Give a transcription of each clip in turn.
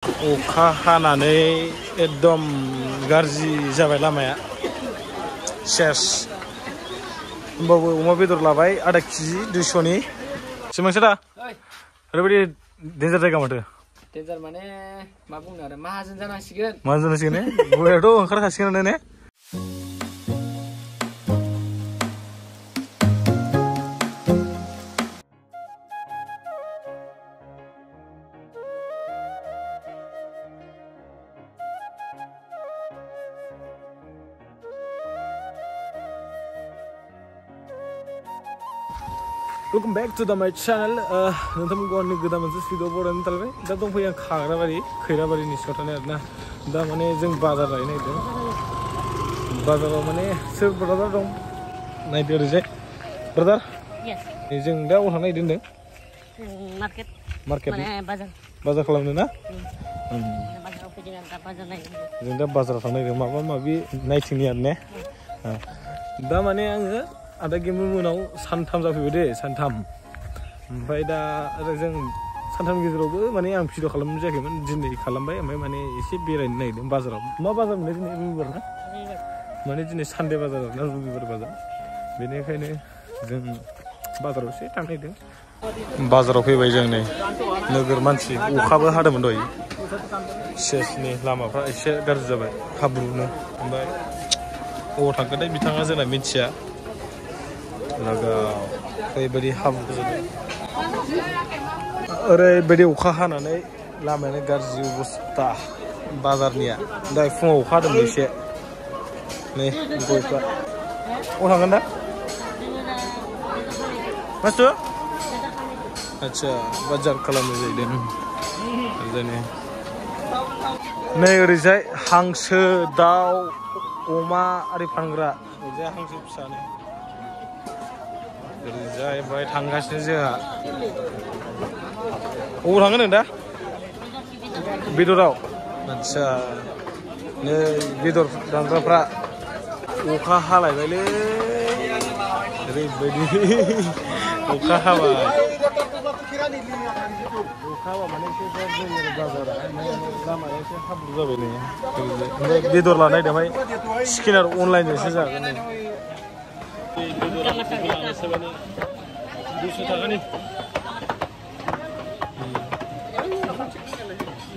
अखा हानानै एकदम गाज्रि जाबाय लामाया सेस होमबाबो अमा बेदर लाबाय आधा केजि 200नि सिमांसा दा ओरैबायदि डेन्जार जायगा माथो डेन्जार माने मा बुंनो आरो माहाजोन जानांसिगोन ने गयाथ' ओंखारखासिगोन ने Welcome back to my channel. नोंथांमोनखौ आंनि गोदान मोनसे भिडिअ बरायनो थालायबाय दा दंफैयो आं खाग्राबारि खैराबारिनि सिङाव थानाय आरोना दा माने जों बाजार लायनो नागिरदों बाजाराव माने सोर ब्रादार दं नायदो ओरैजाय ब्रादार जों दा अबाव थांनो नागिरदों मार्केट बाजार खालामनो ना जों दा बाजाराव थांनो नागिरदों माबा माबि नायथिंनि आरो ने दा माने आङो आदा गेमु मोनाव सानथाम जाफैबाय दे सानथाम ओमफ्राय दा जों सानथामनि गेजेरावबो माने आं भिडिअ खालामनाय जायाखैमोन दिनै खालामबाय ओमफ्राय माने एसे बेरायनो नागिरदों बाजाराव मा बाजार मोनलाय दिनै रबिबार ना माने दिनै सानडे बाजार ना रबिबार बाजार बेनिखायनो जों बाजाराव एसे थांनो नागिरदों बाजाराव फैबाय जों नै नोगोर मानसि अखाबो हादोंमोन दहाय सेसनि लामाफ्रा एसे गाज्रि जाबाय हाब्रुनो ओमफ्राय अबाव थांगोनथाय बिथाङा जोंना मिथिया ओरैबायदि हाब्रु जादों ओरैबायदि अखा हानानै लामायानो गाज्रि अबस्था बाजारनिया दा फुङाव अखा हादोंमोन एसे नै गयफ्रा अबाव थांगोन दा माथो आदसा बाजार खालामनाय जाहैदों नै ओरैजाय हांसो दाउ अमा आरि फानग्रा ओरैजाय हांसो फिसानो ओरैजाय थांगासिनो जोंहा अबाव थांगोन नों दा बेदराव आदसा नै बेदर दानग्राफ्रा अखा हालायबायलै ओरैबायदि अखा हाबाय माने एसे बाजारा लामाया एसे हाब्रु जाबाय नै ओमफ्राय बेदर लानाय दामाय स्केनार अनलाइनजोंसो जागोन नै 200 थाखानि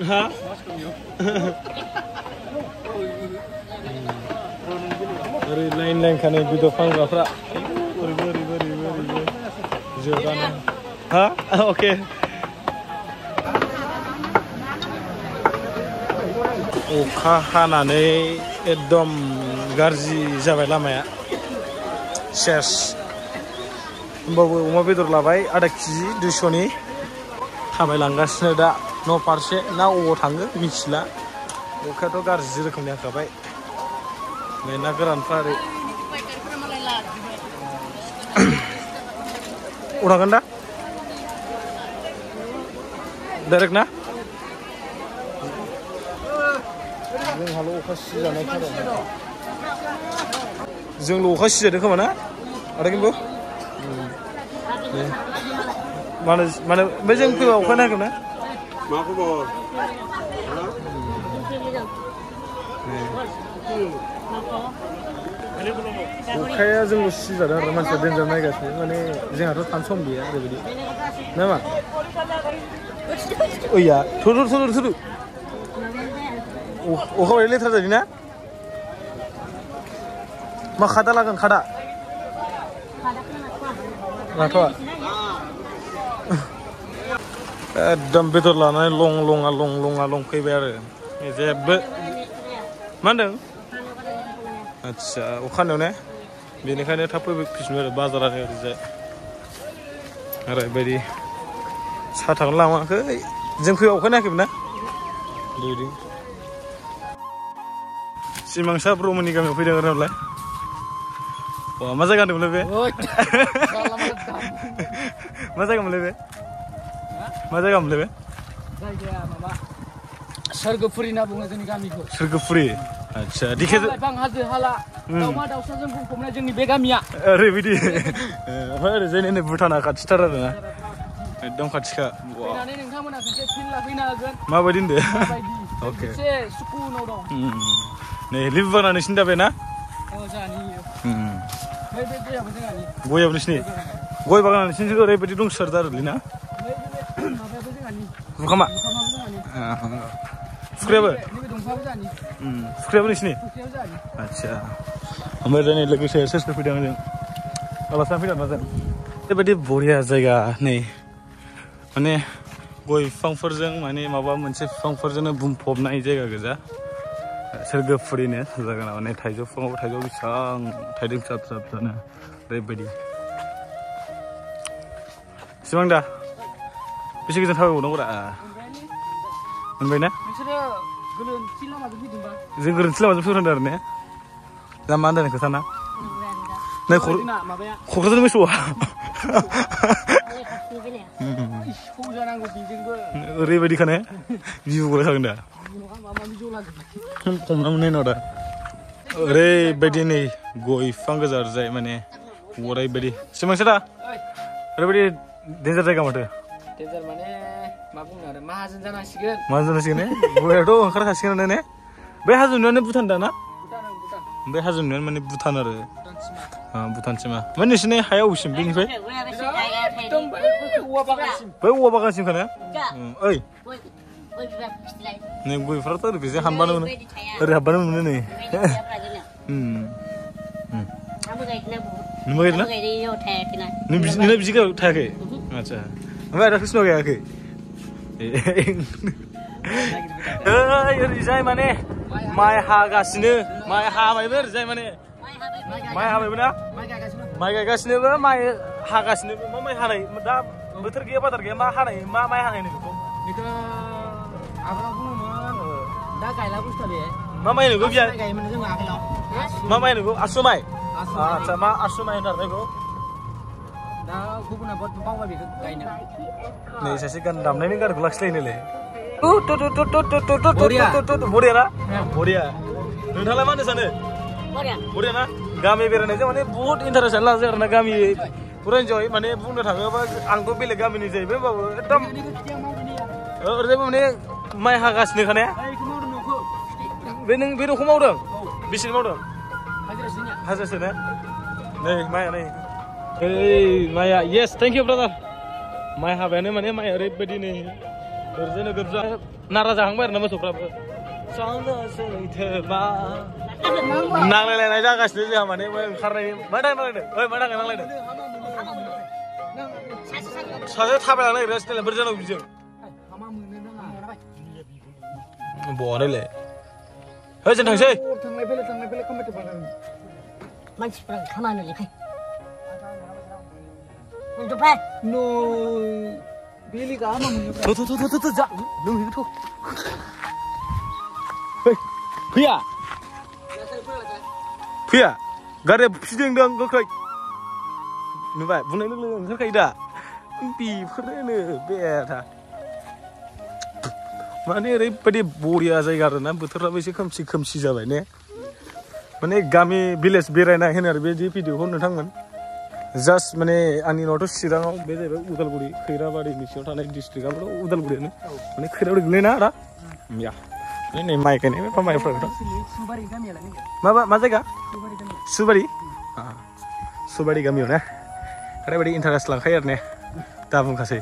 हा ओरै लाइन खानाय बेदर फानग्राफ्रा ओरैबो जोबानो हा अके अखा हानानै एकदम गाज्रि जाबाय लामाया सेस होमबाबो अमा बेदर लाबाय आधा केजि 200नि थाबायलांगासिनो दा न' फारसे ना अबाव थाङो मिथिला अखायाथ' गाज्रि रोखोमनि हाखाबाय नै ना गोरानफ्रा ओरै अबाव थांगोन दा डाइरेक्ट ना जोंहाल' अखा सिजानाय जोंल' अखा सिजादों खोमा ना आदा खिन्थु मानो ओमफ्राय जों फैबा अखा नायगोन ना मा खबर अखाया जोंल' सिजादों आरो मानसिया डेन्जार नायगासिनो माने जोंहाथ' थानो सम गैया ओरैबायदि ना मा ओइया थुदु अखा बायदि लेथ्रा जादों ना मा खादा लागोन खादा लाथ'आ एकदम बेदर लानानै लं फैबाय आरो जेबो मा होनदों आदसा अखानायाव ने बेनिखायनो थाब फैफिनबाय आरो बाजारा ओरैजाय ओरैबायदि साहा थांनो लाङाखै जों फैबा अखा नायाखैमोन ना बेबायदि सिमांसा ब्रह्मनि गामियाव फैदों आरो नालाय मा जायगा होनदोंमोनलाय बे मा जायगा मोनलाय बे मा जायगा मोनलाय बे जायगाया माबा सोरगोफुरि होनना बुङो जोंनि गामिखौ सोरगोफुरि आदसा दिखे लाइफां हाजो हाला दाउमा दाउसाजों बुंफबनाय जोंनि बे गामिया ओरैबायदि ओमफ्राय ओरैजाय नै भुटाना खाथिथार आरोना एकदम खाथिखा फैनानै नोंथांमोना खनसे फिन लाफैनो हागोन माबायदि होनदो माबायदि अके एसे सुकुनाव दं नै लिबु बागाना नोंसिनि दा बे ना जोंहानि बे गयाबो जोंहानि गयाबो नोंसिनि गय बागाना नोंसिनि ओरैबायदि दंसोगारो आरोलै ना माबायाबो जोंहानि जुखामा जुखामाबो जोंहानि फुख्रियाबो नैबे दंफाङाबो जोंहानि फुख्रियाबो नोंसिनि फुख्रियाबो जोंहानि आदसा ओमफ्राय दिनै लोगोसे सोर सोर फैदों जों आलासि फैदों ना जों बेबायदि बरिया जायगा नै माने गय बिफांफोरजों माने माबा मोनसे बिफांफोरजोंनो बुंफबनाय जायगा गोजा सोरगोफुरिनो जायगा माने थाइजौ बिफाङाव थाइजौ बेसेबां थाइदों फिसा फिसा फिसानो ओरैबायदि सिमां दा बेसे गोजान थाबायबावनांगौ दा मोनबाय ना नोंसोरो गोरोन्थि लामाजों फैदोंबा जों गोरोन्थि लामाजों फैग्रोदों आरो ने दा मा होनदों खोथाना नै माबाया क'क्राझार मोसौआ जानांगौ बेजोंबो ओरैबायदिखाने बिबु गलायखागोन दा हमना मोननाय नङा दा ओरैबायदि नै गय बिफां गोजा जाय माने ओरैबायदि सिमांसो दा ओरैबायदि डेन्जार जायगा माथो डेन्जार माने मा बुंनो आरो माहाजोन जानांसिगोन माहाजोन जानांसिगोन ने गयाथ' ओंखारखासिगोन ने बै हाजो नुनायानो भुटान दा ना बे हाजो नुनायानो माने भुटान आरो भुटान सिमा ओमफ्राय नोंसिनि हाया अबेसिम बेनिफ्राय बै औवा बागानसिम खाने ओइ नै गय बिफांआथ' ओरै बेजों हाबबानो मोनो ओरै हाबबानो मोनो नै नोंबो गायदोंना नों बिदि थायाखै आदसा ओमफ्राय आदा कृष्ण गायाखै ओरैजाय माने माइ हागासिनो माइ हाबायबो ओरैजाय माने माइ हाबायबो ना माइ गायगासिनोबो माइ हागासिनोबो मा माइ हानाय दा बोथोर गैया बाजार गैया मा हानाय मा माइ हानाय बेखौ आगोलाव बुङोमोन दा गायला बुस्थुआ बे मा माइ नोंगौ बिया गायोमोन जों आगोलाव मा माइ नोंगौ आसु माइ आदसा मा आसु माइ होनो आरो बेखौ दा गुबुना बावबाय बेखौ गायनो नै सासे गान दामनायनि गानखौ लाखिलायनोलै बरिया ना बरिया नोंथाङालाय मा होनो सानो बरिया ना गामि बेरायनायजों माने बहुत इन्टारेस्टआनो लाजायो आरो ना गामि पुरा इन्जय माने बुंनो थाङोबा आंथ' बेलेग गामिनि जाहैबाय होमबाबो एकदम ओरैजायबो माने माइ हागासिनोखा ने बे नों बे न'खौ मावदों बेसे मावदों हाजारसो ने नै माइआ नै ओइ माइआ येस थेंक इउ ब्रादार माइ हाबायानो माने माइ ओरैबायदि नै ओरैजाय नोगोरफ्रा नारा जाहांबाय आरो ना मोसौफ्राबो नांलायलायनाय जागासिनो जोंहा माने ओंखारनायनि मा थाखाय नांलायदों ओइ मा थाखाय नांलायदों सासे थाबायलांनो नागिरगासिनो बोरै जानांगौ बिजों बहानोलै है जों थांसै थांलाय फैलाय खालामबाय थाबाय मानसिफ्रा खामानि लेखाय नो बेलि गा मा मोनो थ' जा लोंहैगोन थ' फैया फैया गारिया फिदिंदों गोख्रै नुबाय बुंनाय लोगो लोगो ओंखारखायो दा बेफोरनो बेथा माने ओरैबायदि बरिया जायगा आरोना बोथोराबो एसे खोमसि जाबाय ने माने गामि भिलेज बेरायनाय होनो आरो बे भिडिअखौ नोंथांमोन जास्ट माने आंनि न'आथ' चिराङाव बे जाहैबाय उदालगुरि खैराबारिनि सिङाव थानाय डिस्ट्रिक्टआबो उदालगुरियानो माने खैराबारि गोलैना आदा या नै माइ गायनाय बा माइफ्रा मा जायगा सुबारि गामियाव ना ओरैबायदि इन्टारेस्ट लांखायो आरो ने दा बुंखासै